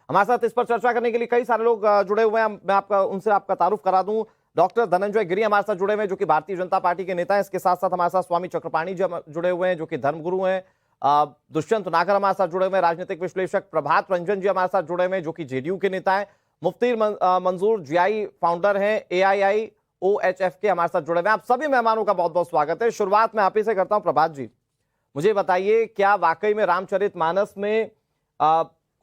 हमारे साथ इस पर चर्चा करने के लिए कई सारे लोग जुड़े हुए हैं। मैं आपका तारुफ करा दूं। डॉक्टर धनंजय गिरी हमारे साथ जुड़े हुए हैं, जो कि भारतीय जनता पार्टी के नेता हैं। इसके साथ साथ हमारे साथ स्वामी चक्रपाणी जी जुड़े हुए हैं, जो कि धर्मगुरु हैं। दुष्यंत नागर हमारे साथ जुड़े हुए हैं, राजनीतिक विश्लेषक। प्रभात रंजन जी हमारे साथ जुड़े हुए हैं, जो कि जेडीयू के नेता है। मुफ्ती मंजूर जीआई फाउंडर हैं AIIOHF के, हमारे साथ जुड़े हुए हैं। आप सभी मेहमानों का बहुत बहुत स्वागत है। शुरुआत मैं आप ही से करता हूं। प्रभात जी, मुझे बताइए, क्या वाकई में रामचरितमानस में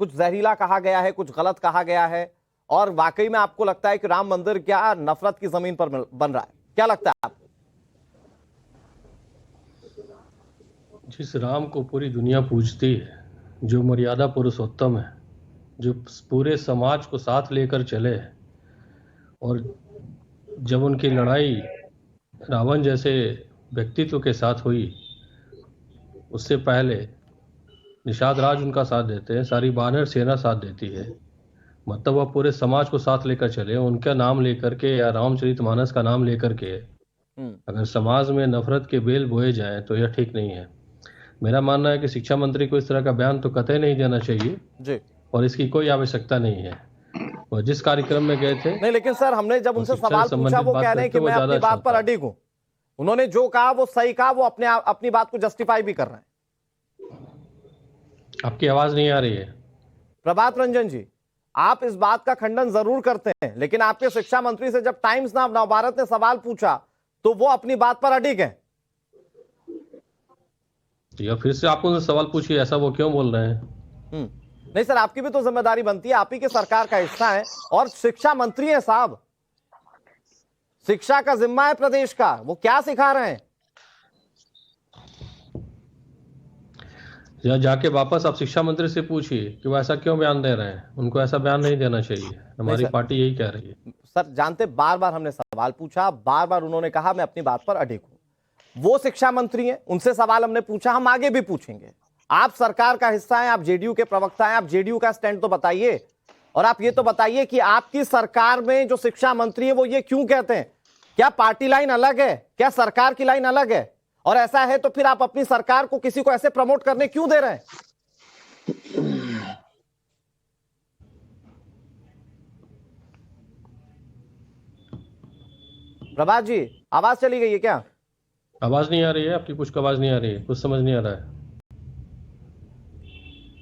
कुछ जहरीला कहा गया है, कुछ गलत कहा गया है, और वाकई में आपको लगता है कि राम मंदिर क्या नफरत की जमीन पर बन रहा है? क्या लगता है आपको? जिस राम को पूरी दुनिया पूजती है, जो मर्यादा पुरुषोत्तम है, जो पूरे समाज को साथ लेकर चले, और जब उनकी लड़ाई रावण जैसे व्यक्तित्व के साथ हुई, उससे पहले निषाद राज उनका साथ देते हैं, सारी वानर सेना साथ देती है। मतलब वह पूरे समाज को साथ लेकर चले, उनका नाम लेकर के या रामचरितमानस का नाम लेकर के अगर समाज में नफरत के बेल बोए जाएं तो यह ठीक नहीं है। मेरा मानना है कि शिक्षा मंत्री को इस तरह का बयान तो कतई नहीं देना चाहिए जी। और इसकी कोई आवश्यकता नहीं है। वह जिस कार्यक्रम में गए थे नहीं, लेकिन सर हमने जब उनसे सवाल पूछा, वो कह रहे हैं कि मैं अपनी बात पर अडिग हूं। उन्होंने जो कहा वो सही कहा, वो अपनी बात को जस्टिफाई भी कर रहे हैं। आपकी आवाज नहीं आ रही है प्रभात रंजन जी। आप इस बात का खंडन जरूर करते हैं, लेकिन आपके शिक्षा मंत्री से जब टाइम्स नवभारत ने सवाल पूछा तो वो अपनी बात पर अडिग है। या फिर से आपको सवाल पूछिए, ऐसा वो क्यों बोल रहे हैं? नहीं सर, आपकी भी तो जिम्मेदारी बनती है, आप ही की सरकार का हिस्सा है और शिक्षा मंत्री है साहब। शिक्षा का जिम्मा है प्रदेश का, वो क्या सिखा रहे हैं? या जाके वापस आप शिक्षा मंत्री से पूछिए कि वो ऐसा क्यों बयान दे रहे हैं। उनको ऐसा बयान नहीं देना चाहिए। हमारी पार्टी यही कह रही है। सर जानते, बार बार हमने सवाल पूछा, बार बार उन्होंने कहा मैं अपनी बात पर अडिग हूं। वो शिक्षा मंत्री हैं, उनसे सवाल हमने पूछा, हम आगे भी पूछेंगे। आप सरकार का हिस्सा हैं, आप जेडीयू के प्रवक्ता हैं, आप जेडीयू का स्टैंड तो बताइए। और आप ये तो बताइए कि आपकी सरकार में जो शिक्षा मंत्री है वो ये क्यों कहते हैं? क्या पार्टी लाइन अलग है? क्या सरकार की लाइन अलग है? और ऐसा है तो फिर आप अपनी सरकार को किसी को ऐसे प्रमोट करने क्यों दे रहे हैं? प्रभात जी, आवाज चली गई है क्या? आवाज नहीं आ रही है आपकी, कुछ आवाज नहीं आ रही है, कुछ समझ नहीं आ रहा है।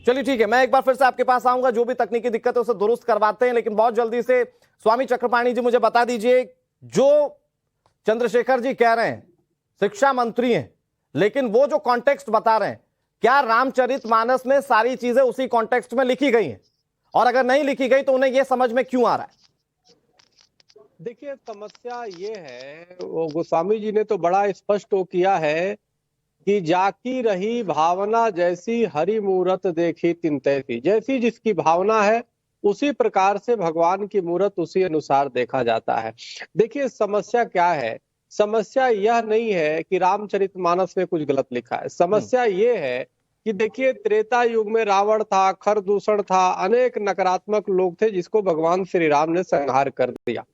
चलिए ठीक है, मैं एक बार फिर से आपके पास आऊंगा, जो भी तकनीकी दिक्कत है उसे दुरुस्त करवाते हैं। लेकिन बहुत जल्दी से स्वामी चक्रपाणी जी मुझे बता दीजिए, जो चंद्रशेखर जी कह रहे हैं, शिक्षा मंत्री हैं, लेकिन वो जो कॉन्टेक्स्ट बता रहे हैं, क्या रामचरितमानस में सारी चीजें उसी कॉन्टेक्स्ट में लिखी गई हैं? और अगर नहीं लिखी गई तो उन्हें यह समझ में क्यों आ रहा है? देखिए, समस्या ये है, वो गोस्वामी जी ने तो बड़ा स्पष्ट किया है कि जाकी रही भावना जैसी हरि मूरत देखी तिनतैसी। जैसी जिसकी भावना है उसी प्रकार से भगवान की मूरत उसी अनुसार देखा जाता है। देखिए, समस्या क्या है? समस्या यह नहीं है कि रामचरितमानस में कुछ गलत लिखा है। समस्या ये है कि देखिए, त्रेता युग में रावण था, खरदूषण था, अनेक नकारात्मक लोग थे जिसको भगवान श्री राम ने संहार कर दिया।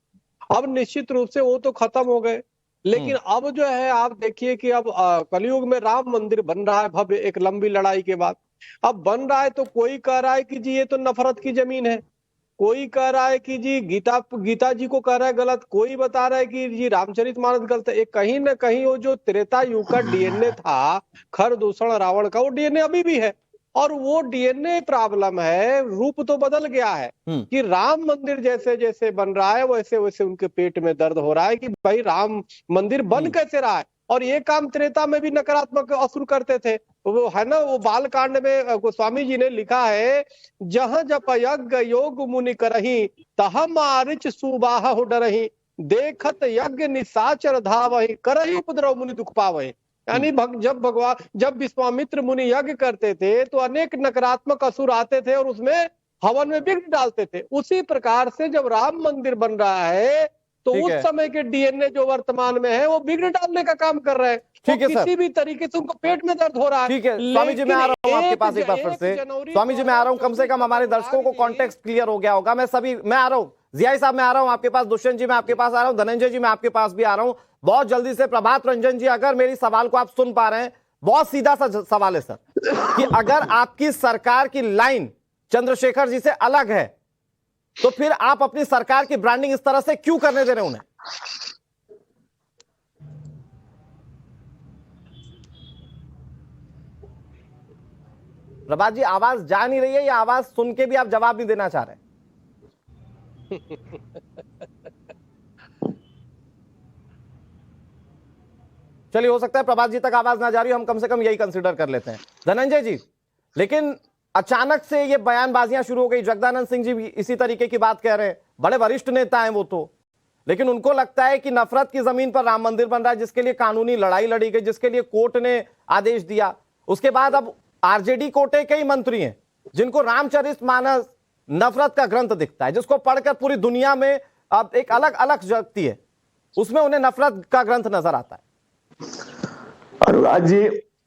अब निश्चित रूप से वो तो खत्म हो गए, लेकिन अब जो है आप देखिए कि अब कलयुग में राम मंदिर बन रहा है भव्य, एक लंबी लड़ाई के बाद अब बन रहा है। तो कोई कह रहा है कि जी ये तो नफरत की जमीन है, कोई कह रहा है कि जी गीता जी को कह रहा है गलत, कोई बता रहा है कि जी रामचरितमानस गलत है। कहीं ना कहीं वो जो त्रेता युग का डीएनए था खरदूषण रावण का, वो डीएनए अभी भी है। और वो डीएनए प्रॉब्लम है, रूप तो बदल गया है कि राम मंदिर जैसे जैसे बन रहा है वैसे वैसे उनके पेट में दर्द हो रहा है कि भाई राम मंदिर बन कैसे रहा है। और ये काम त्रेता में भी नकारात्मक असुर करते थे, वो है ना, वो बाल कांड में गोस्वामी जी ने लिखा है, जहां जप यज्ञ योग मुनि करही तह मारिच सुबाह हो डरही देखत यज्ञ निशाचर धावही करही उपद्रव मुनि दुख पावही। यानी जब विश्वामित्र मुनि यज्ञ करते थे तो अनेक नकारात्मक असुर आते थे और उसमें हवन में विघ्न डालते थे। उसी प्रकार से जब राम मंदिर बन रहा है तो उस समय के डीएनए जो वर्तमान में है वो विघ्न डालने का काम कर रहे हैं। ठीक है, किसी भी तरीके से उनको पेट में दर्द हो रहा है। ठीक है स्वामी जी, मैं आ रहा हूं आपके पास एक बार फिर से। स्वामी जी मैं आ रहा हूं, कम से कम हमारे दर्शकों को कॉन्टेक्स्ट क्लियर हो गया होगा। मैं आ रहा हूं, जियाई साहब मैं आ रहा हूं आपके पास, दुष्यंत जी मैं आपके पास आ रहा हूं, धनंजय जी मैं आपके पास भी आ रहा हूं। बहुत जल्दी से प्रभात रंजन जी, अगर मेरी सवाल को आप सुन पा रहे हैं, बहुत सीधा सा सवाल है सर, कि अगर आपकी सरकार की लाइन चंद्रशेखर जी से अलग है, तो फिर आप अपनी सरकार की ब्रांडिंग इस तरह से क्यों करने दे रहे हैं उन्हें? प्रभात जी, आवाज जा नहीं रही है या आवाज सुन के भी आप जवाब नहीं देना चाह रहे हैं? चलिए, हो सकता है प्रभात जी तक आवाज ना जा रही हो, हम कम से कम यही कंसीडर कर लेते हैं। धनंजय जी, लेकिन अचानक से ये बयानबाजियां शुरू हो गई। जगदानंद सिंह जी भी इसी तरीके की बात कह रहे हैं, बड़े वरिष्ठ नेता हैं वो तो, लेकिन उनको लगता है कि नफरत की जमीन पर राम मंदिर बन रहा है, जिसके लिए कानूनी लड़ाई लड़ी गई, जिसके लिए कोर्ट ने आदेश दिया। उसके बाद अब आरजेडी कोटे के ही मंत्री हैं जिनको रामचरितमानस नफरत का ग्रंथ दिखता है, जिसको पढ़कर पूरी दुनिया में अब एक अलग अलग जगती है, उसमें उन्हें नफरत का ग्रंथ नजर आता है। अनुराग जी,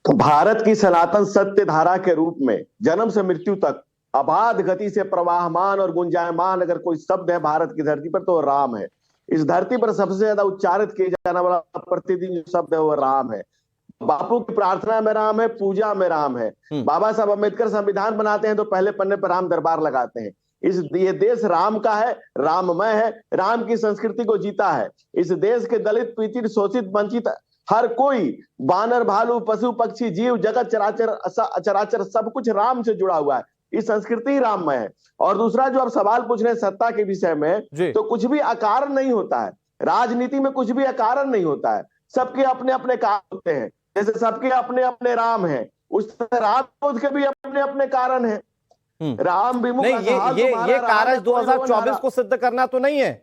भारत की सनातन सत्य धारा के रूप में जन्म से मृत्यु तक अबाध गति से प्रवाहमान और गुंजायमान अगर कोई शब्द है भारत की धरती पर तो राम है। इस धरती पर सबसे ज्यादा उच्चारित किया जाने वाला प्रतिदिन जो शब्द है वो राम है। बापू की प्रार्थना में राम है, पूजा में राम है। बाबा साहब अम्बेडकर संविधान बनाते हैं तो पहले पन्ने पर राम दरबार लगाते हैं। ये देश राम का है, राममय है, राम की संस्कृति को जीता है। इस देश के दलित, पीड़ित, शोषित, वंचित हर कोई, बानर, भालू, पशु, पक्षी, जीव जगत, चराचर अचराचर सब कुछ राम से जुड़ा हुआ है। इस संस्कृति राममय है। और दूसरा जो आप सवाल पूछ रहे हैं सत्ता के विषय में, तो कुछ भी अकारण नहीं होता है। राजनीति में कुछ भी अकारण नहीं होता है। सबके अपने अपने कारण होते हैं। जैसे सबके अपने अपने राम हैं, उस तरह राम के भी अपने अपने कारण हैं। राम विमुख ये कारज 2024 को सिद्ध करना तो नहीं है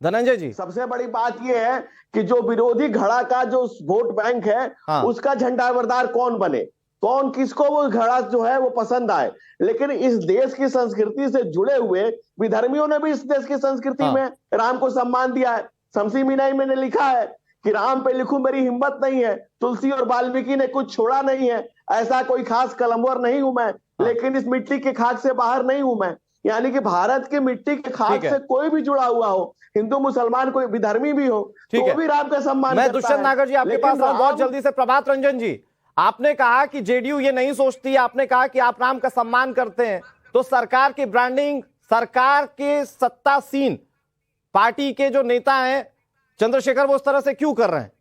धनंजय जी। सबसे बड़ी बात यह है कि जो विरोधी घड़ा का जो वोट बैंक है, उसका झंडाबरदार कौन बने, कौन किसको वो घड़ा जो है वो पसंद आए। लेकिन इस देश की संस्कृति से जुड़े हुए विधर्मियों ने भी इस देश की संस्कृति में राम को सम्मान दिया है। शमसी मीनाई मैंने लिखा है कि राम पे लिखूं मेरी हिम्मत नहीं है, तुलसी और वाल्मीकि ने कुछ छोड़ा नहीं है, ऐसा कोई खास कलमवर नहीं हूं मैं, लेकिन इस मिट्टी के खाक से बाहर नहीं हूं मैं। यानी कि भारत की मिट्टी के खाक से कोई भी जुड़ा हुआ हो, हिंदू मुसलमान कोई विधर्मी भी हो, तो भी राम का सम्मान करता है। मैं दुष्यंत नागर जी आपके पास आऊं बहुत जल्दी से। प्रभात रंजन जी, आपने कहा कि जेडीयू ये नहीं सोचती, आपने कहा कि आप राम का सम्मान करते हैं, तो सरकार की ब्रांडिंग, सरकार के सत्तासीन पार्टी के जो नेता हैं चंद्रशेखर, वो उस तरह से क्यों कर रहे हैं?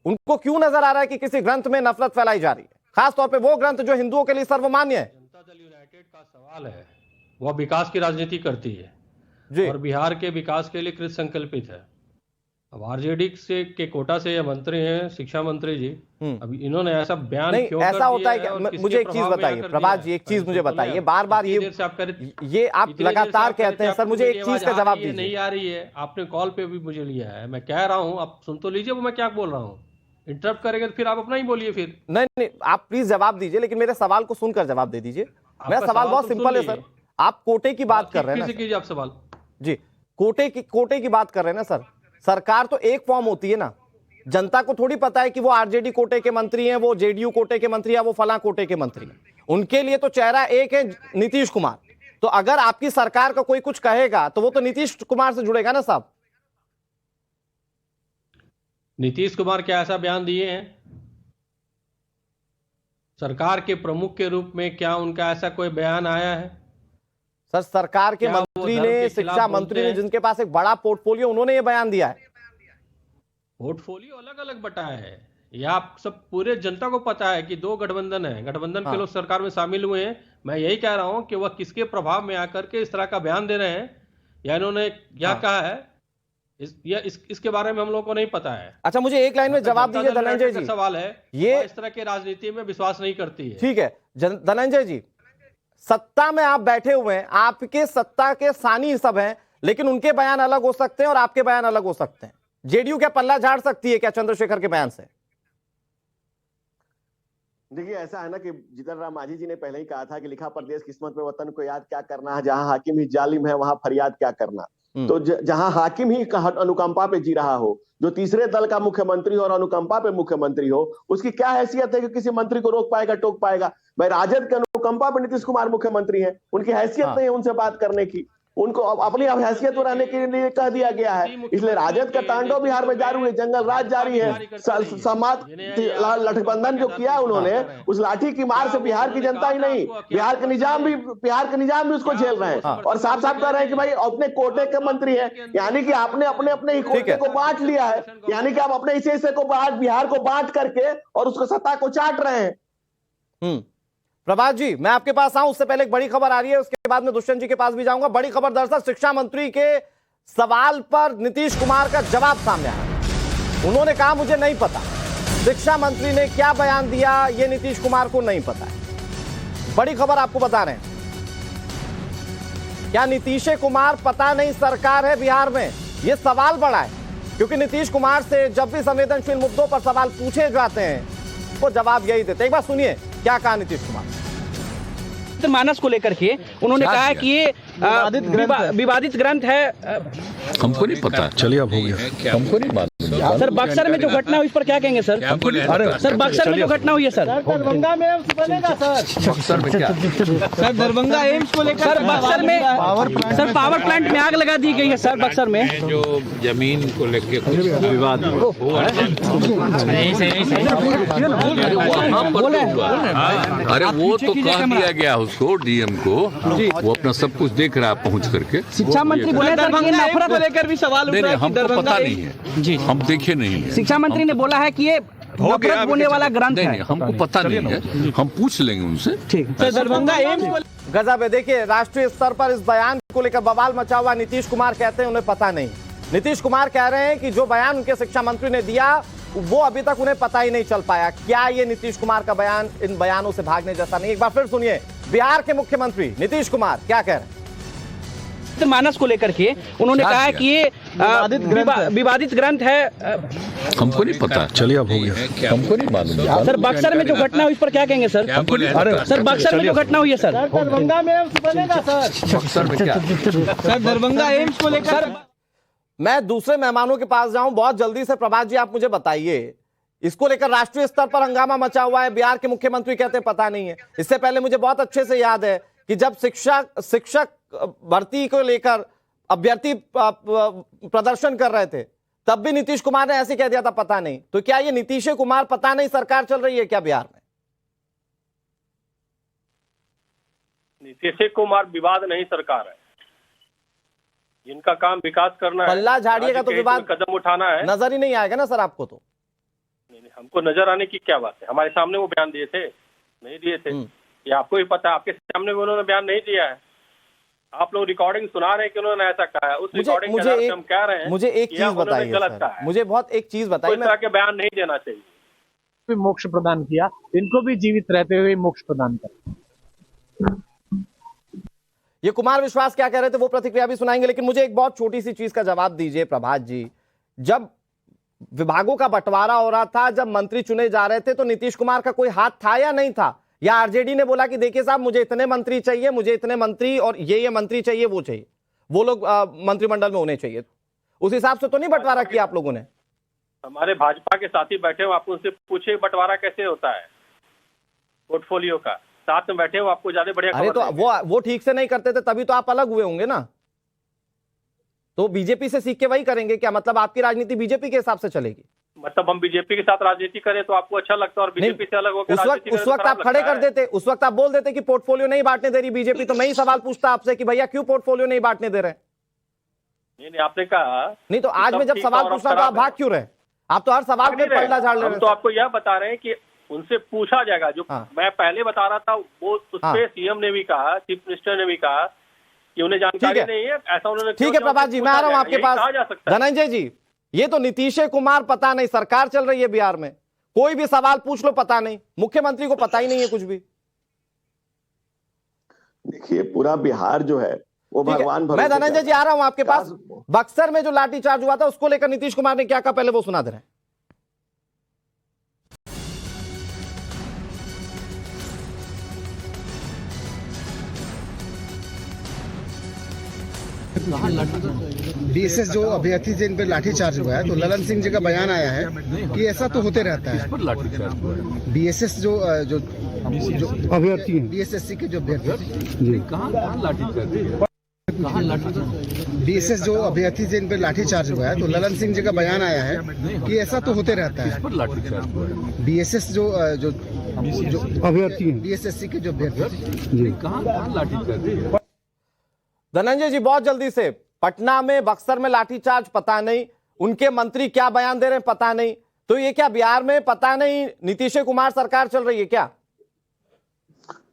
उनको क्यों नजर आ रहा है कि किसी ग्रंथ में नफरत फैलाई जा रही है, खासतौर पे वो ग्रंथ जो हिंदुओं के लिए सर्वमान्य है? जनता दल यूनाइटेड का सवाल है, वह विकास की राजनीति करती है और बिहार के विकास के लिए कृत संकल्पित है। अब आरजेडी से के कोटा से ये मंत्री हैं, शिक्षा मंत्री जी, अब इन्होंने ऐसा बयान क्यों ऐसा होता है क्या? मुझे एक चीज बताइए प्रभात जी, एक चीज मुझे बताइए, बार बार ये आप लगातार कहते हैं। सर मुझे एक चीज का जवाब दीजिए। नहीं आ रही है, आपने कॉल पे भी मुझे लिया है, मैं कह रहा हूँ, आप सुन तो लीजिए वो मैं क्या बोल रहा हूँ। इंटरप्ट करेंगे तो फिर आप अपना ही बोलिए फिर। नहीं, आप प्लीज जवाब दीजिए, लेकिन मेरे सवाल को सुनकर जवाब दे दीजिए। मेरा सवाल बहुत सिंपल है सर। आप कोटे की बात कर रहे हैं ना? कीजिए आप सवाल जी। कोटे की बात कर रहे हैं ना सर? सरकार तो एक फॉर्म होती है ना, जनता को थोड़ी पता है कि वो आरजेडी कोटे के मंत्री हैं, वो जेडीयू कोटे के मंत्री हैं, वो फलां कोटे के मंत्री हैं। उनके लिए तो चेहरा एक है, नीतीश कुमार। तो अगर आपकी सरकार का कोई कुछ कहेगा तो वो तो नीतीश कुमार से जुड़ेगा ना साहब। नीतीश कुमार क्या ऐसा बयान दिए हैं सरकार के प्रमुख के रूप में? क्या उनका ऐसा कोई बयान आया है? सर सरकार के मंत्री ने, शिक्षा मंत्री ने, जिनके पास एक बड़ा पोर्टफोलियो, उन्होंने ये बयान दिया है। पोर्टफोलियो अलग अलग बटाया है, यह आप सब पूरे जनता को पता है कि दो गठबंधन है, गठबंधन के लोग सरकार में शामिल हुए हैं। मैं यही कह रहा हूं कि वह किसके प्रभाव में आकर के इस तरह का बयान दे रहे हैं, या इन्होंने क्या कहा है, इसके बारे में हम लोगों को नहीं पता है। अच्छा, मुझे एक लाइन में जवाब दीजिए धनंजय जी। सवाल है, ये इस तरह की राजनीति में विश्वास नहीं करती है। ठीक है धनंजय जी, सत्ता में आप बैठे हुए हैं, आपके सत्ता के सानी सब हैं, लेकिन उनके बयान अलग हो सकते हैं और आपके बयान अलग हो सकते हैं। जेडीयू क्या पल्ला झाड़ सकती है क्या चंद्रशेखर के बयान से? देखिए, ऐसा है ना कि जीतन राम मांझी जी ने पहले ही कहा था कि लिखा परदेश किस्मत में वतन को याद क्या करना है, जहां हाकिम ही जालिम है वहां फरियाद क्या करना। तो जहां हाकिम ही अनुकंपा पे जी रहा हो, जो तीसरे दल का मुख्यमंत्री हो और अनुकंपा पे मुख्यमंत्री हो, उसकी क्या हैसियत है कि किसी मंत्री को रोक पाएगा, टोक पाएगा? भाई, राजद के अनुकंपा पे नीतीश कुमार मुख्यमंत्री हैं, उनकी हैसियत नहीं है उनसे बात करने की। उनको अपनी हैसियत बनाने के लिए कह दिया गया है। इसलिए राजद का तांडव बिहार में जारी है, जंगल राज जारी है। समाज गठबंधन जो किया उन्होंने, उस लाठी की मार से बिहार की जनता ही नहीं, बिहार के निजाम भी उसको झेल रहे हैं। और साफ साफ कह रहे हैं कि भाई अपने कोटे के मंत्री हैं, यानी कि आपने अपने ही कोटे को बांट लिया है, यानी कि आप अपने हिस्से को बिहार को बांट करके और उसको सत्ता को चाट रहे हैं। प्रभात जी, मैं आपके पास आऊं उससे पहले एक बड़ी खबर आ रही है, उसके बाद मैं दुष्यंत जी के पास भी जाऊंगा। बड़ी खबर दरअसल शिक्षा मंत्री के सवाल पर नीतीश कुमार का जवाब सामने आया। उन्होंने कहा मुझे नहीं पता शिक्षा मंत्री ने क्या बयान दिया, ये नीतीश कुमार को नहीं पता है। बड़ी खबर आपको बता रहे हैं, क्या नीतीश कुमार पता नहीं सरकार है बिहार में? यह सवाल बड़ा है, क्योंकि नीतीश कुमार से जब भी संवेदनशील मुद्दों पर सवाल पूछे जाते हैं वो जवाब यही देते। एक बार सुनिए क्या कहा नीतीश कुमार। मानस को लेकर के उन्होंने कहा कि ये विवादित ग्रंथ है। हमको नहीं पता, चलिए अब हो गया, हमको नहीं मालूम। सर बक्सर में जो घटना हुई इस पर क्या कहेंगे सर? हमको नहीं पता। सर बक्सर में जो घटना हुई है सर, दरभंगा में एम्स बनेगा सर। बक्सर में क्या? सर दरभंगा एम्स को लेकर सर बक्सर में सर पावर प्लांट में आग लगा दी गई है सर बक्सर में। जो जमीन को लेके कुछ विवाद हुआ है, अरे वो तो कह दिया गया उसको, डीएम को, वो अपना सब कुछ देख रहा है पहुंच करके। शिक्षा मंत्री बोले नफरत को लेकर भी सवाल उठ रहा है। हमको पता नहीं है जी, हम देखे नहीं है। शिक्षा मंत्री ने बोला है कि ये नफरत बोने वाला ग्रंथ है। हमको पता नहीं है, हम पूछ लेंगे उनसे। ठीक सर, दरभंगा एम्स गजब है। देखिए राष्ट्रीय स्तर पर इस बयान को लेकर बवाल मचा हुआ। नीतीश कुमार कहते हैं उन्हें पता नहीं। नीतीश कुमार कह रहे हैं कि जो बयान उनके शिक्षा मंत्री ने दिया वो अभी तक उन्हें पता ही नहीं चल पाया। क्या ये नीतीश कुमार का बयान इन बयानों से भागने जैसा नहीं? एक बार फिर सुनिए बिहार के मुख्यमंत्री नीतीश कुमार क्या कह रहे हैं। मानस को लेकर के उन्होंने कहा कि ये विवादित ग्रंथ है। हमको नहीं पता, चलिए अब हो गया, हमको नहीं मालूम। सर बक्सर में जो घटना हुई इस पर क्या कहेंगे सर? सर बक्सर में जो घटना हुई है सर, दरभंगा में एम्स बनेगा सर। बक्सर में क्या? सर दरभंगा एम्स को लेकर मैं दूसरे मेहमानों के पास जाऊं बहुत जल्दी से। प्रभात जी आप मुझे बताइए, इसको लेकर राष्ट्रीय स्तर पर हंगामा मचा हुआ है, बिहार के मुख्यमंत्री कहते हैं पता नहीं है। इससे पहले मुझे बहुत अच्छे से याद है कि जब शिक्षक भर्ती को लेकर अभ्यर्थी प्रदर्शन कर रहे थे तब भी नीतीश कुमार ने ऐसे कह दिया था पता नहीं। तो क्या ये नीतीश कुमार पता नहीं सरकार चल रही है क्या बिहार में? नीतीश कुमार विवाद नहीं सरकार है, जिनका काम विकास करना है। पल्ला झाड़िए का तो विवाद कदम उठाना है, नजर ही नहीं आएगा ना सर आपको? तो नहीं, हमको नजर आने की क्या बात है? हमारे सामने वो बयान दिए थे, नहीं दिए थे? ये आपको ही पता है, आपके सामने भी उन्होंने बयान नहीं दिया है। आप लोग रिकॉर्डिंग सुना रहे हैं कि उन्होंने ऐसा कहा है। उस रिकॉर्डिंग के आधार पे हम कह रहे हैं मुझे एक चीज बताइए सर, मुझे बहुत एक चीज बताइए। इस तरह के बयान नहीं देना चाहिए। मोक्ष प्रदान किया, इनको भी जीवित रहते हुए मोक्ष प्रदान कर। ये कुमार विश्वास क्या कह रहे थे वो प्रतिक्रिया भी सुनाएंगे, लेकिन मुझे एक बहुत छोटी सी चीज का जवाब दीजिए प्रभात जी। जब विभागों का बंटवारा हो रहा था, जब मंत्री चुने जा रहे थे, तो नीतीश कुमार का कोई हाथ था या नहीं था? या आरजेडी ने बोला कि देखिए साहब मुझे इतने मंत्री चाहिए, मुझे इतने मंत्री और ये मंत्री चाहिए, वो चाहिए, वो लोग मंत्रिमंडल में होने चाहिए? उस हिसाब से तो नहीं बंटवारा किया आप लोगों ने? हमारे भाजपा के साथी बैठे हो, आप उनसे पूछे बंटवारा कैसे होता है पोर्टफोलियो का। साथ में बैठे हो, आपको ज्यादा बढ़िया। अरे तो वो ठीक से नहीं करते थे तभी तो आप अलग हुए होंगे ना। तो बीजेपी से सीख के वही करेंगे क्या? मतलब आपकी राजनीति बीजेपी के हिसाब से चलेगी? मतलब हम बीजेपी के साथ राजनीति करें तो आपको अच्छा लगता है और बीजेपी से अलग होकर उस वक्त आप खड़े कर देते, उस वक्त आप बोल देते कि पोर्टफोलियो नहीं बांटने दे रही बीजेपी। तो मैं ही सवाल पूछता आपसे कि भैया क्यों पोर्टफोलियो नहीं बांटने दे रहे? नहीं, आपने कहा नहीं, तो आज में जब सवाल पूछना तो आप भाग क्यों रहे? आप तो हर सवाल पे पलटा झाड़ ले रहे हैं। तो आपको यह बता रहे हैं कि उनसे पूछा जाएगा। जो मैं पहले बता रहा था वो उस पे सीएम ने भी कहा, चीफ मिनिस्टर ने भी कहा कि उन्हें जानकारी नहीं है, ऐसा उन्होंने। ठीक है प्रभात जी, मैं आ रहा हूं आपके पास। धनंजय जी, ये तो नीतीश कुमार पता नहीं सरकार चल रही है बिहार में, कोई भी सवाल पूछ लो पता नहीं, मुख्यमंत्री को पता ही नहीं है कुछ भी। देखिए पूरा बिहार जो है वो भगवान भरोसे। मैं धनंजय जी आ रहा हूं आपके पास। बक्सर में जो लाठीचार्ज हुआ था उसको लेकर नीतीश कुमार ने क्या कहा पहले वो सुना दे रहे हैं। बीएसएस जो अभ्यर्थी जिन पर लाठीचार्ज हुआ है, तो ललन सिंह जी का बयान आया है कि ऐसा तो होते रहता है। बीएसएस जो अभ्यर्थी हैं, बीएसएससी के जो अभ्यर्थी कहाँ लाठीचार्ज बीएसएस जो अभ्यर्थी जिन पे लाठीचार्ज हुआ है तो ललन सिंह जी का बयान आया है कि ऐसा तो होते रहता है। बीएसएस जो अभ्यर्थी हैं, बीएसएससी के जो अभ्यर्थी धनंजय जी, बहुत जल्दी से, पटना में, बक्सर में लाठीचार्ज पता नहीं, उनके मंत्री क्या बयान दे रहे हैं पता नहीं, तो ये क्या बिहार में पता नहीं नीतीश कुमार सरकार चल रही है क्या?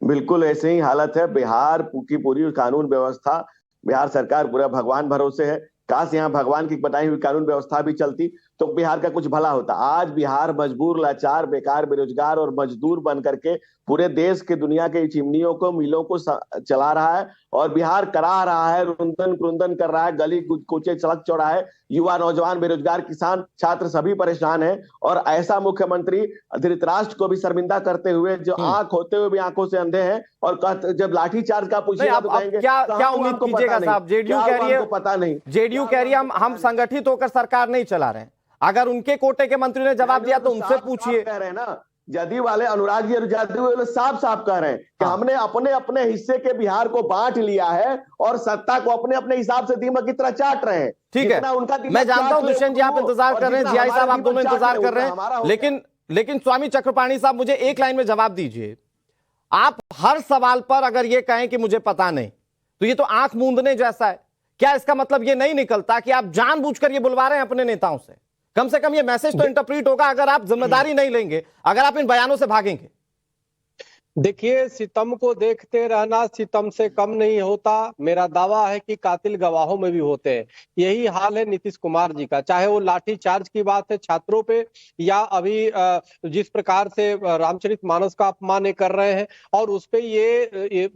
बिल्कुल ऐसे ही हालत है। बिहार की पूरी कानून व्यवस्था, बिहार सरकार पूरा भगवान भरोसे है। काश यहाँ भगवान की बताई हुई कानून व्यवस्था भी चलती तो बिहार का कुछ भला होता। आज बिहार मजबूर, लाचार, बेकार, बेरोजगार और मजदूर बन करके पूरे देश के, दुनिया के चिमनियों को, मिलों को चला रहा है और बिहार करा रहा है, रुंदन क्रुंदन कर रहा है। गली कूचे, सड़क चौराहे, युवा, नौजवान, बेरोजगार, किसान, छात्र सभी परेशान हैं। और ऐसा मुख्यमंत्री धृतराष्ट्र को भी शर्मिंदा करते हुए, जो आंख होते हुए भी आंखों से अंधे हैं, और जब लाठीचार्ज का पूछेगा तो कहेंगे क्या उम्मीद कीजिएगा साहब? जेडीयू कह रही है, पता नहीं, जेडीयू कह रही है हम संगठित होकर सरकार नहीं चला रहे हैं। अगर उनके कोटे के मंत्री ने जवाब दिया तो उनसे पूछिए। कह रहे हैं ना, जदयू वाले, अनुराग जी और जदयू वाले साफ साफ कह रहे हैं कि हमने अपने अपने हिस्से के बिहार को बांट लिया है और सत्ता को अपने अपने हिसाब से दीमक की तरह चाट रहे हैं। ठीक है, मैं जानता हूं दुष्यंत जी आप इंतजार कर रहे हैं, जीआई साहब आप दोनों इंतजार कर रहे हैं, लेकिन स्वामी चक्रपाणी साहब मुझे एक लाइन में जवाब दीजिए। आप हर सवाल पर अगर ये कहें कि मुझे पता नहीं, तो ये तो आंख मूंदने जैसा है। क्या इसका मतलब ये नहीं निकलता कि आप जानबूझकर ये बुलवा रहे हैं अपने नेताओं से? कम से कम ये मैसेज तो इंटरप्रीट होगा अगर आप जिम्मेदारी नहीं लेंगे, अगर आप इन बयानों से भागेंगे। देखिए, सितम को देखते रहना सितम से कम नहीं होता। मेरा दावा है कि कातिल गवाहों में भी होते हैं। यही हाल है नीतीश कुमार जी का, चाहे वो लाठी चार्ज की बात है छात्रों पे, या अभी जिस प्रकार से रामचरितमानस का अपमान कर रहे हैं और उस पे ये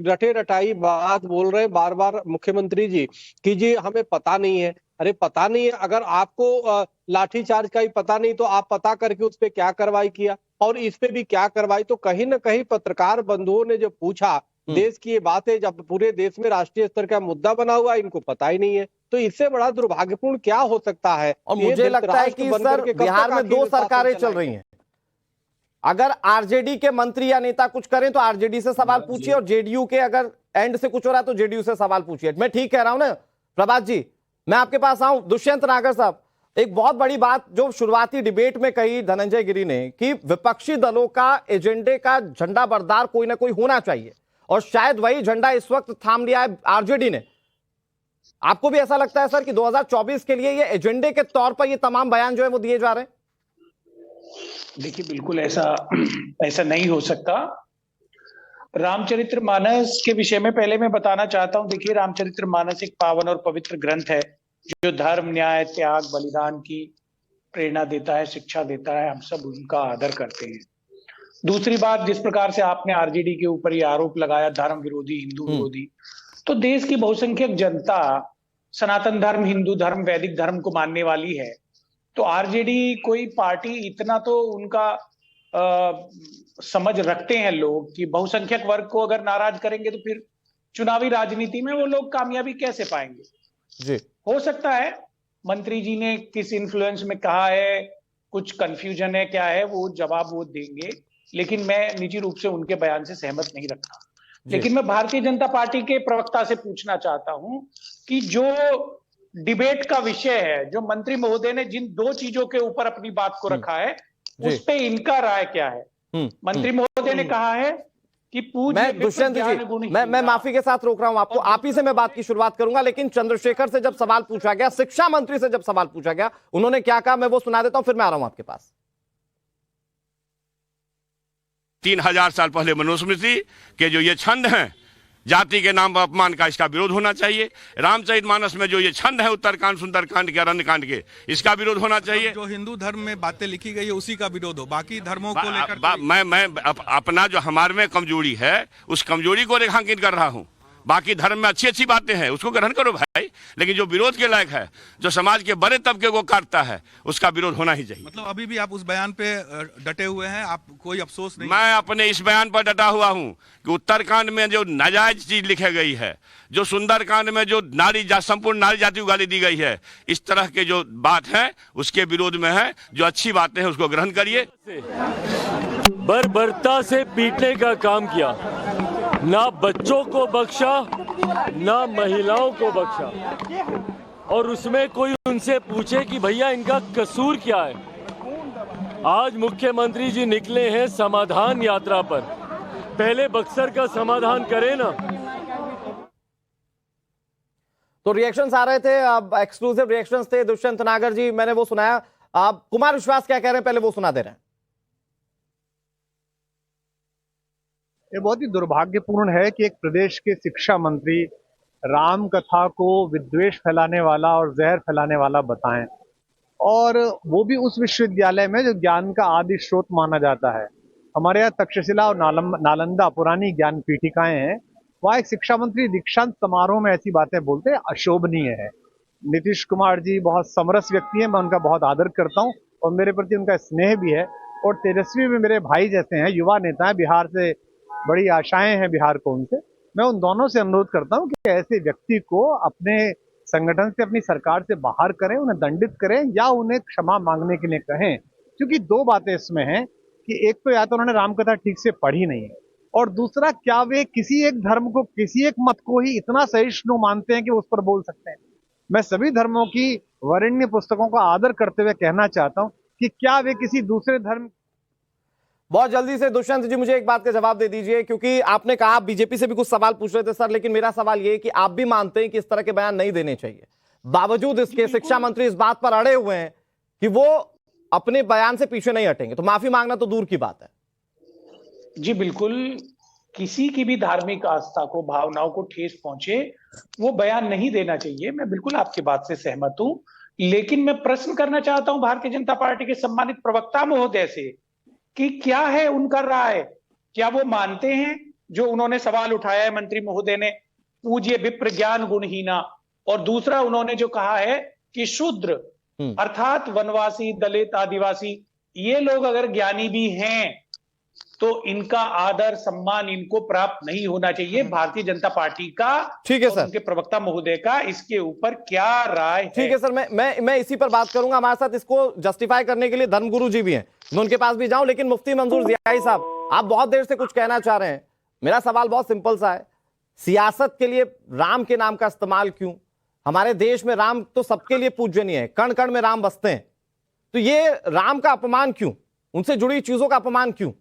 रटे रटाई बात बोल रहे हैं बार बार मुख्यमंत्री जी कि जी हमें पता नहीं है। अरे पता नहीं है, अगर आपको लाठीचार्ज का ही पता नहीं तो आप पता करके उस पे क्या कार्रवाई किया और इस पे भी क्या कार्रवाई? तो कहीं ना कहीं पत्रकार बंधुओं ने जो पूछा, देश की ये बातें जब पूरे देश में राष्ट्रीय स्तर का मुद्दा बना हुआ, इनको पता ही नहीं है, तो इससे बड़ा दुर्भाग्यपूर्ण क्या हो सकता है? और मुझे लगता है कि सर बिहार में दो सरकारें चल रही हैं। अगर आरजेडी के मंत्री या नेता कुछ करें तो आरजेडी से सवाल पूछिए, और जेडीयू के अगर एंड से कुछ हो रहा है तो जेडीयू से सवाल पूछिए। मैं ठीक कह रहा हूं ना प्रभात जी? मैं आपके पास आऊं, दुष्यंत नागर साहब, एक बहुत बड़ी बात जो शुरुआती डिबेट में कही धनंजय गिरी ने कि विपक्षी दलों का एजेंडे का झंडा बरदार कोई ना कोई होना चाहिए, और शायद वही झंडा इस वक्त थाम लिया है आरजेडी ने। आपको भी ऐसा लगता है सर कि 2024 के लिए ये एजेंडे के तौर पर ये तमाम बयान जो है वो दिए जा रहे हैं? देखिए, बिल्कुल ऐसा नहीं हो सकता। रामचरितमानस के विषय में पहले मैं बताना चाहता हूं। देखिए, रामचरितमानस एक पावन और पवित्र ग्रंथ है जो धर्म, न्याय, त्याग, बलिदान की प्रेरणा देता है, शिक्षा देता है। हम सब उनका आदर करते हैं। दूसरी बात, जिस प्रकार से आपने आरजेडी के ऊपर ये आरोप लगाया धर्म विरोधी, हिंदू विरोधी, तो देश की बहुसंख्यक जनता सनातन धर्म, हिंदू धर्म, वैदिक धर्म को मानने वाली है। तो आरजेडी कोई पार्टी, इतना तो उनका समझ रखते हैं लोग कि बहुसंख्यक वर्ग को अगर नाराज करेंगे तो फिर चुनावी राजनीति में वो लोग कामयाबी कैसे पाएंगे? जी, हो सकता है मंत्री जी ने किस इन्फ्लुएंस में कहा है, कुछ कंफ्यूजन है, क्या है, वो जवाब वो देंगे, लेकिन मैं निजी रूप से उनके बयान से सहमत नहीं रखता। लेकिन मैं भारतीय जनता पार्टी के प्रवक्ता से पूछना चाहता हूं कि जो डिबेट का विषय है, जो मंत्री महोदय ने जिन दो चीजों के ऊपर अपनी बात को रखा है, उस पे इनका राय क्या है? मंत्री महोदय ने कहा है कि मैं दुष्यंत जी, मैं माफी के साथ रोक रहा हूं आपको, आप ही से मैं बात की शुरुआत करूंगा, लेकिन चंद्रशेखर से जब सवाल पूछा गया, शिक्षा मंत्री से जब सवाल पूछा गया, उन्होंने क्या कहा मैं वो सुना देता हूं, फिर मैं आ रहा हूं आपके पास। 3000 साल पहले मनुस्मृति के जो ये छंद हैं, जाति के नाम पर अपमान का, इसका विरोध होना चाहिए। रामचरितमानस में जो ये छंद है उत्तरकांड, सुंदरकांड के, अरण्यकांड के, इसका विरोध होना चाहिए। जो हिंदू धर्म में बातें लिखी गई है उसी का विरोध हो, बाकी धर्मों को लेकर मैं अपना जो हमारे में कमजोरी है उस कमजोरी को रेखांकित कर रहा हूँ। बाकी धर्म में अच्छी अच्छी बातें हैं, उसको ग्रहण करो भाई, लेकिन जो विरोध के लायक है, जो समाज के बड़े तबके को काटता है, उसका विरोध होना ही चाहिए। मतलब अभी भी आप उस बयान पे डटे हुए हैं, आप कोई अफसोस नहीं? मैं अपने इस बयान पर डटा हुआ हूं कि उत्तरकांड में जो नाजायज चीज लिखी गई है, जो सुंदरकांड में जो संपूर्ण नारी जाति को गाली दी गई है, इस तरह के जो बात है उसके विरोध में है। जो अच्छी बातें हैं उसको ग्रहण करिए। बर्बरता से पीटने का काम किया, ना बच्चों को बख्शा, ना महिलाओं को बख्शा, और उसमें कोई उनसे पूछे कि भैया इनका कसूर क्या है। आज मुख्यमंत्री जी निकले हैं समाधान यात्रा पर, पहले बक्सर का समाधान करें ना। तो रिएक्शंस आ रहे थे, अब एक्सक्लूसिव रिएक्शंस थे। दुष्यंत नागर जी, मैंने वो सुनाया। आप कुमार विश्वास क्या कह रहे हैं, पहले वो सुना दे रहे हैं। ये बहुत ही दुर्भाग्यपूर्ण है कि एक प्रदेश के शिक्षा मंत्री राम कथा को विद्वेष फैलाने वाला और जहर फैलाने वाला बताएं, और वो भी उस विश्वविद्यालय में जो ज्ञान का आदि स्रोत माना जाता है। हमारे यहाँ तक्षशिला और नालंदा पुरानी ज्ञान पीठिकाएं हैं, वहाँ एक शिक्षा मंत्री दीक्षांत समारोह में ऐसी बातें बोलते हैं, अशोभनीय है। नीतीश कुमार जी बहुत समरस व्यक्ति हैं, मैं उनका बहुत आदर करता हूँ और मेरे प्रति उनका स्नेह भी है। और तेजस्वी भी मेरे भाई जैसे हैं, युवा नेता हैं, बिहार से बड़ी आशाएं हैं बिहार को उनसे। मैं उन दोनों से अनुरोध करता हूं कि ऐसे व्यक्ति को अपने संगठन से, अपनी सरकार से बाहर करें, उन्हें दंडित करें या उन्हें क्षमा मांगने के लिए कहें। क्योंकि दो बातें इसमें हैं कि एक तो या तो उन्होंने रामकथा ठीक से पढ़ी नहीं है, और दूसरा क्या वे किसी एक धर्म को, किसी एक मत को ही इतना सहिष्णु मानते हैं कि उस पर बोल सकते हैं। मैं सभी धर्मों की वरेण्य पुस्तकों का आदर करते हुए कहना चाहता हूं कि क्या वे किसी दूसरे धर्म। बहुत जल्दी से दुष्यंत जी मुझे एक बात का जवाब दे दीजिए, क्योंकि आपने कहा आप बीजेपी से भी कुछ सवाल पूछ रहे थे सर, लेकिन मेरा सवाल ये है कि आप भी मानते हैं कि इस तरह के बयान नहीं देने चाहिए। बावजूद इसके शिक्षा मंत्री इस बात पर अड़े हुए हैं कि वो अपने बयान से पीछे नहीं हटेंगे, तो माफी मांगना तो दूर की बात है। जी बिल्कुल, किसी की भी धार्मिक आस्था को, भावनाओं को ठेस पहुंचे, वो बयान नहीं देना चाहिए। मैं बिल्कुल आपकी बात से सहमत हूं, लेकिन मैं प्रश्न करना चाहता हूं भारतीय जनता पार्टी के सम्मानित प्रवक्ता महोदय से कि क्या है उनका राय। क्या वो मानते हैं जो उन्होंने सवाल उठाया है मंत्री महोदय ने, पूज्य विप्र ज्ञान गुणहीना, और दूसरा उन्होंने जो कहा है कि शूद्र अर्थात वनवासी, दलित, आदिवासी, ये लोग अगर ज्ञानी भी हैं तो इनका आदर सम्मान इनको प्राप्त नहीं होना चाहिए। भारतीय जनता पार्टी का, ठीक है सर, उनके प्रवक्ता महोदय का इसके ऊपर क्या राय है? ठीक है सर, मैं इसी पर बात करूंगा। हमारे साथ इसको जस्टिफाई करने के लिए धर्मगुरु जी भी हैं, मैं उनके पास भी जाऊं, लेकिन मुफ्ती मंजूर जियाई साहब, आप बहुत देर से कुछ कहना चाह रहे हैं। मेरा सवाल बहुत सिंपल सा है, सियासत के लिए राम के नाम का इस्तेमाल क्यों? हमारे देश में राम तो सबके लिए पूजनीय है, कण कण में राम बसते हैं, तो ये राम का अपमान क्यों, उनसे जुड़ी चीजों का अपमान क्यों?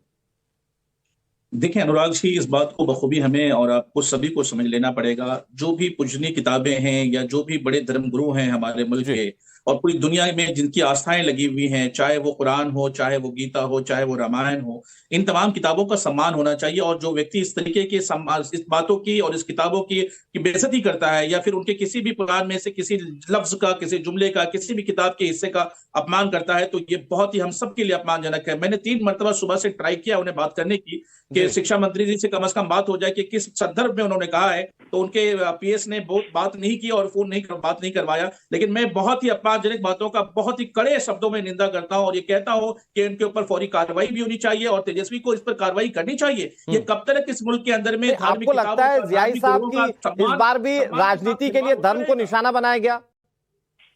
देखिए अनुराग जी, इस बात को बखूबी हमें और आपको सभी को समझ लेना पड़ेगा। जो भी पूजनीय किताबें हैं या जो भी बड़े धर्मगुरु हैं हमारे मुल्क के और पूरी दुनिया में जिनकी आस्थाएं लगी हुई हैं, चाहे वो कुरान हो, चाहे वो गीता हो, चाहे वो रामायण हो, इन तमाम किताबों का सम्मान होना चाहिए। और जो व्यक्ति इस तरीके के इस बातों की और इस किताबों की बेइज्जती करता है या फिर उनके किसी भी कुरान में से किसी लफ्ज का, किसी जुमले का, किसी भी किताब के हिस्से का अपमान करता है, तो ये बहुत ही हम सबके लिए अपमानजनक है। मैंने 3 मरतबा सुबह से ट्राई किया उन्हें बात करने की कि शिक्षा मंत्री जी से कम से कम बात हो जाए कि किस संदर्भ में उन्होंने कहा है, तो उनके पीएस ने बहुत बात नहीं की और फोन बात नहीं करवाया। लेकिन मैं बहुत ही अपमानजनक बातों का बहुत ही कड़े शब्दों में निंदा करता हूं और ये कहता हूं कि इनके ऊपर फौरी कार्रवाई भी होनी चाहिए और तेजस्वी को इस पर कार्रवाई करनी चाहिए। ये कब तक इस मुल्क के अंदर में आपको लगता है जियाई साहब की इस बार भी राजनीति के लिए धर्म को निशाना बनाया गया,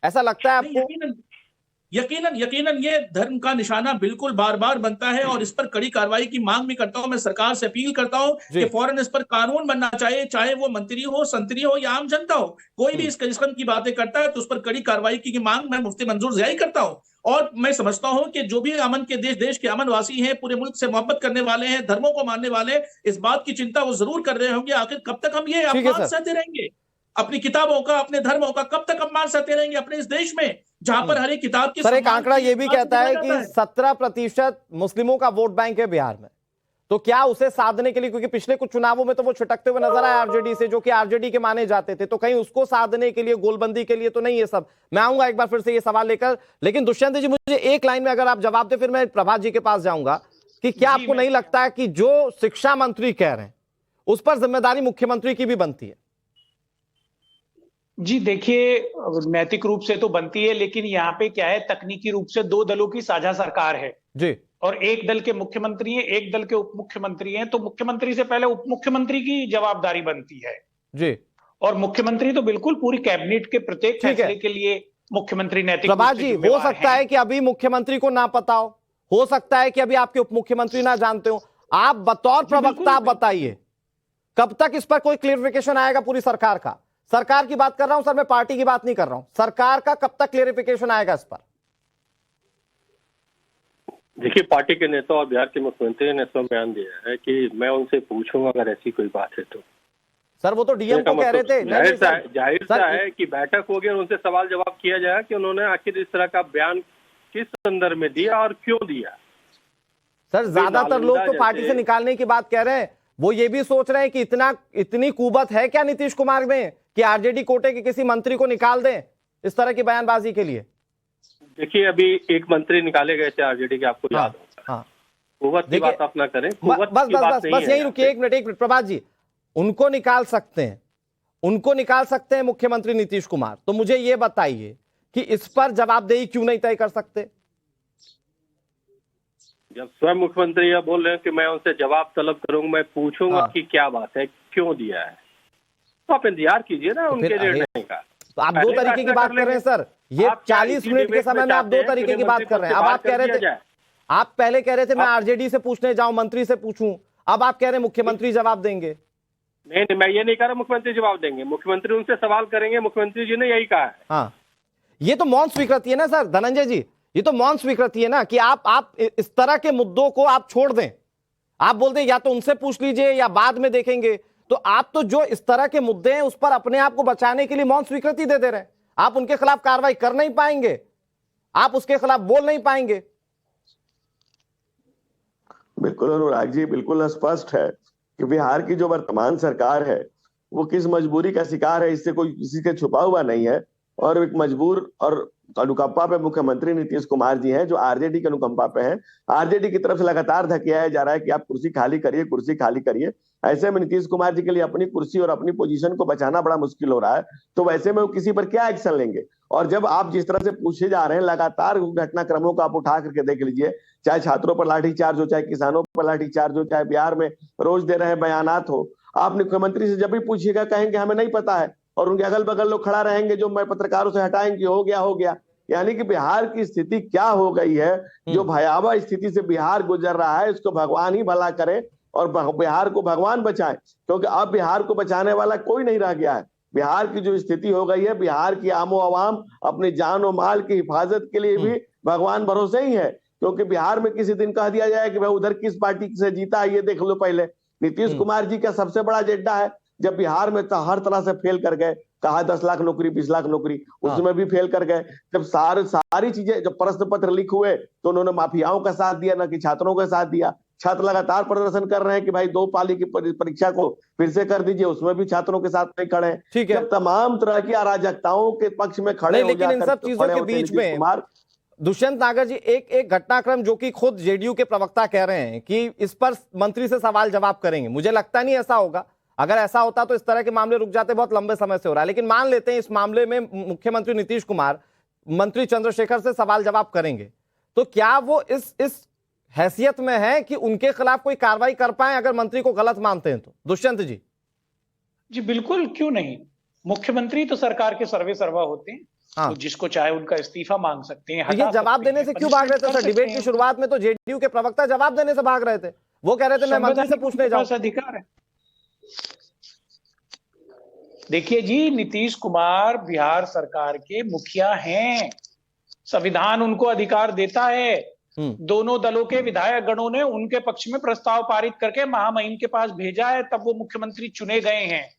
ऐसा लगता है आपको? यकीनन ये धर्म का निशाना बिल्कुल बार बार बनता है और इस पर कड़ी कार्रवाई की मांग भी करता हूं। मैं सरकार से अपील करता हूं कि फौरन इस पर कानून बनना चाहिए, चाहे वो मंत्री हो, संतरी हो या आम जनता हो, कोई भी इस किस्म की बातें करता है तो उस पर कड़ी कार्रवाई की मांग मैं मुफ्ती मंजूर जियाई करता हूं। और मैं समझता हूं कि जो भी अमन के देश के अमनवासी हैं, पूरे मुल्क से मोहब्बत करने वाले हैं, धर्मों को मानने वाले, इस बात की चिंता वो जरूर कर रहे होंगे। आखिर कब तक हम ये अपमान सहते रहेंगे? अपनी किताबों का, अपने धर्मों का कब तक अपमान सहते रहेंगे अपने इस देश में, जहां पर हर एक किताब की। सर, एक आंकड़ा ये भी कहता है कि 17% मुस्लिमों का वोट बैंक है बिहार में, तो क्या उसे साधने के लिए, क्योंकि पिछले कुछ चुनावों में तो वो छिटकते हुए नजर आए आरजेडी से, जो कि आरजेडी के माने जाते थे, तो कहीं उसको साधने के लिए, गोलबंदी के लिए तो नहीं? ये सब मैं आऊंगा एक बार फिर से ये सवाल लेकर, लेकिन दुष्यंत जी मुझे एक लाइन में अगर आप जवाब दे, फिर मैं प्रभात जी के पास जाऊंगा कि क्या आपको नहीं लगता है कि जो शिक्षा मंत्री कह रहे हैं उस पर जिम्मेदारी मुख्यमंत्री की भी बनती है? जी देखिए, नैतिक रूप से तो बनती है, लेकिन यहाँ पे क्या है, तकनीकी रूप से 2 दलों की साझा सरकार है जी, और एक दल के मुख्यमंत्री हैं, एक दल के उप मुख्यमंत्री हैं, तो मुख्यमंत्री से पहले उप मुख्यमंत्री की जवाबदारी बनती है जी। और मुख्यमंत्री तो बिल्कुल पूरी कैबिनेट के प्रत्येक फैसले के लिए मुख्यमंत्री नैतिक। प्रभात जी, हो सकता है कि अभी मुख्यमंत्री को ना पता हो सकता है कि अभी आपके उप मुख्यमंत्री ना जानते हो, आप बतौर प्रवक्ता बताइए कब तक इस पर कोई क्लियरिफिकेशन आएगा पूरी सरकार का? सरकार की बात कर रहा हूं सर, मैं पार्टी की बात नहीं कर रहा हूं। सरकार का कब तक क्लियरिफिकेशन आएगा इस पर? देखिए, पार्टी के नेता और बिहार के मुख्यमंत्री ने स्वयं बयान दिया है कि मैं उनसे पूछूंगा अगर ऐसी कोई बात है तो। सर वो तो डीएम को कह रहे थे। जाहिर सा है कि बैठक होगी और उनसे सवाल जवाब किया जाए कि उन्होंने आखिर इस तरह का बयान किस संदर्भ में दिया और क्यों दिया। सर ज्यादातर लोग तो पार्टी से निकालने की बात कह रहे हैं, वो ये भी सोच रहे हैं कि इतनी कुबत है क्या नीतीश कुमार में कि आरजेडी कोटे के किसी मंत्री को निकाल दें इस तरह की बयानबाजी के लिए। देखिए, अभी एक मंत्री निकाले गए थे आरजेडी के, आपको याद होगा। कुवत की बात आप ना करें। बस यही रुकिए, एक मिनट प्रभात जी। उनको निकाल सकते हैं मुख्यमंत्री नीतीश कुमार, तो मुझे यह बताइए कि इस पर जवाबदेही क्यों नहीं तय कर सकते? जब स्वयं मुख्यमंत्री यह बोल रहे हैं कि मैं उनसे जवाब तलब करूंगा, मैं पूछूंगा कि क्या बात है, क्यों दिया है, तो आप इंतजार कीजिए ना उनके निर्णय का। तो आप दो तरीके की बात कर रहे हैं सर, ये 40 मिनट के समय में आप दो तरीके की बात कर रहे हैं। अब आप कह रहे थे, आप पहले कह रहे थे मैं आरजेडी से पूछने जाऊं, मंत्री से पूछूं, अब आप कह रहे हैं मुख्यमंत्री जवाब देंगे। नहीं, मैं ये नहीं कह रहा मुख्यमंत्री जवाब देंगे, मुख्यमंत्री उनसे सवाल करेंगे, मुख्यमंत्री जी ने यही कहा है। हाँ, ये तो मौन स्वीकृति है ना सर, धनंजय जी, ये तो मौन स्वीकृति है ना कि आप इस तरह के मुद्दों को आप छोड़ दें। आप बोलते हैं या तो उनसे पूछ लीजिए या बाद में देखेंगे, तो आप तो जो इस तरह के मुद्दे हैं उस पर अपने आप को बचाने के लिए मौन स्वीकृति दे रहे हैं। आप उनके खिलाफ कार्रवाई कर नहीं पाएंगे, आप उसके खिलाफ बोल नहीं पाएंगे। बिल्कुल अनुराग जी, बिल्कुल स्पष्ट है कि बिहार की जो वर्तमान सरकार है वो किस मजबूरी का शिकार है, इससे कोई किसी के छुपा हुआ नहीं है। और एक मजबूर और अनुकंपा पे मुख्यमंत्री नीतीश कुमार जी हैं, जो आरजेडी के अनुकंपा पे हैं। आरजेडी की तरफ से लगातार धकेलाया जा रहा है कि आप कुर्सी खाली करिए, कुर्सी खाली करिए। ऐसे में नीतीश कुमार जी के लिए अपनी कुर्सी और अपनी पोजीशन को बचाना बड़ा मुश्किल हो रहा है। तो वैसे में वो किसी पर क्या एक्शन लेंगे? और जब आप जिस तरह से पूछे जा रहे हैं, लगातार घटनाक्रमों को आप उठा करके देख लीजिए, चाहे छात्रों पर लाठीचार्ज हो, चाहे किसानों पर लाठीचार्ज हो, चाहे बिहार में रोज दे रहे बयानात हो। आप मुख्यमंत्री से जब भी पूछिएगा कहेंगे हमें नहीं पता है, और उनके अगल बगल लोग खड़ा रहेंगे जो मैं पत्रकारों से हटाएंगे हो गया। यानी कि बिहार की स्थिति क्या हो गई है, जो भयावह स्थिति से बिहार गुजर रहा है, इसको भगवान ही भला करे और बिहार को भगवान बचाए, क्योंकि अब बिहार को बचाने वाला कोई नहीं रह गया है। बिहार की जो स्थिति हो गई है, बिहार की आमो आवाम अपनी जान और माल की हिफाजत के लिए भी भगवान भरोसे ही है। क्योंकि बिहार में किसी दिन कह दिया जाए कि भाई उधर किस पार्टी से जीता है ये देख लो पहले। नीतीश कुमार जी का सबसे बड़ा एजेंडा है, जब बिहार में तो हर तरह से फेल कर गए, कहा 10 लाख नौकरी 20 लाख नौकरी, उसमें भी फेल कर गए। जब सारी चीजें, जब प्रश्न पत्र लीक हुए तो उन्होंने माफियाओं का साथ दिया, ना कि छात्रों का साथ दिया। छात्र लगातार प्रदर्शन कर रहे हैं कि भाई 2 पाली की परीक्षा को फिर से कर दीजिए, उसमें भी छात्रों के साथ नहीं खड़े हैं। ठीक है, जब तमाम तरह की अराजकताओं के पक्ष में खड़े, लेकिन इन सब चीजों के बीच में दुष्यंत नागर जी, एक घटनाक्रम जो कि खुद जेडीयू के प्रवक्ता कह रहे हैं कि इस पर मंत्री से सवाल जवाब करेंगे। मुझे लगता नहीं ऐसा होगा, अगर ऐसा होता तो इस तरह के मामले रुक जाते, बहुत लंबे समय से हो रहा है। लेकिन मान लेते हैं इस मामले में मुख्यमंत्री नीतीश कुमार मंत्री चंद्रशेखर से सवाल जवाब करेंगे, तो क्या वो इस हैसियत में है कि उनके खिलाफ कोई कार्रवाई कर पाए अगर मंत्री को गलत मानते हैं तो? दुष्यंत जी बिल्कुल, क्यों नहीं। मुख्यमंत्री तो सरकार के सर्वे सर्वा होते हैं। तो जिसको चाहे उनका इस्तीफा मांग सकते हैं। ये जवाब देने से क्यों भाग रहे थे सर? डिबेट की शुरुआत में तो जेडीयू के प्रवक्ता जवाब देने से भाग रहे थे, वो कह रहे थे मैं मंत्री से पूछने जाऊं। अधिकार है। देखिए जी, नीतीश कुमार बिहार सरकार के मुखिया हैं, संविधान उनको अधिकार देता है। दोनों दलों के विधायक गणों ने उनके पक्ष में प्रस्ताव पारित करके महामहिम के पास भेजा है, तब वो मुख्यमंत्री चुने गए हैं।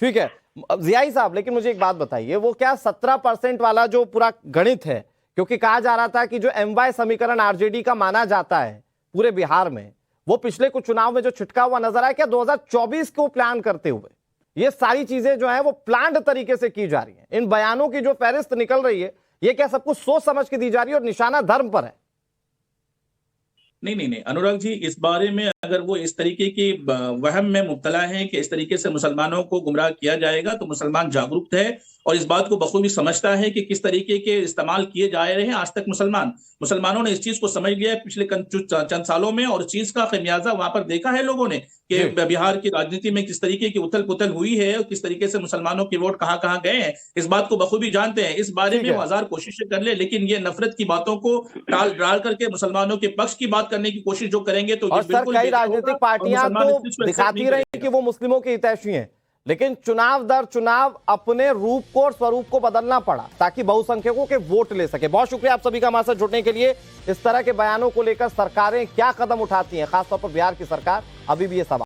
ठीक है जियाई साहब, लेकिन मुझे एक बात बताइए, वो क्या 17% वाला जो पूरा गणित है, क्योंकि कहा जा रहा था कि जो MY समीकरण आरजेडी का माना जाता है पूरे बिहार में, वो पिछले कुछ चुनाव में जो छिटका हुआ नजर आया, क्या 2024 को प्लान करते हुए ये सारी चीजें जो है वो प्लान्ड तरीके से की जा रही हैं? इन बयानों की जो फहरिस्त निकल रही है, ये क्या सब कुछ सोच समझ के दी जा रही है और निशाना धर्म पर है? नहीं अनुराग जी, इस बारे में अगर वो इस तरीके की वहम में मुब्तला है कि इस तरीके से मुसलमानों को गुमराह किया जाएगा, तो मुसलमान जागरूक है और इस बात को बखूबी समझता है कि किस तरीके के इस्तेमाल किए जा रहे हैं। आज तक मुसलमानों ने इस चीज को समझ लिया है पिछले चंद सालों में, और चीज का खमियाजा वहां पर देखा है लोगों ने कि बिहार की राजनीति में किस तरीके की उथल पुथल हुई है और किस तरीके से मुसलमानों के वोट कहां कहां गए हैं। इस बात को बखूबी जानते हैं। इस बारे में वो हजार कोशिशें कर ले, लेकिन ये नफरत की बातों को टाल डाल करके मुसलमानों के पक्ष की बात करने की कोशिश जो करेंगे तो और सर कई राजनीतिक पार्टियां तो दिखाती रही कि वो मुस्लिमों के हितैषी हैं, लेकिन चुनाव दर चुनाव अपने रूप को और स्वरूप को बदलना पड़ा ताकि बहुसंख्यकों के वोट ले सके। बहुत शुक्रिया आप सभी का हमारे साथ जुड़ने के लिए। इस तरह के बयानों को लेकर सरकारें क्या कदम उठाती हैं, खासतौर पर बिहार की सरकार, अभी भी ये सवाल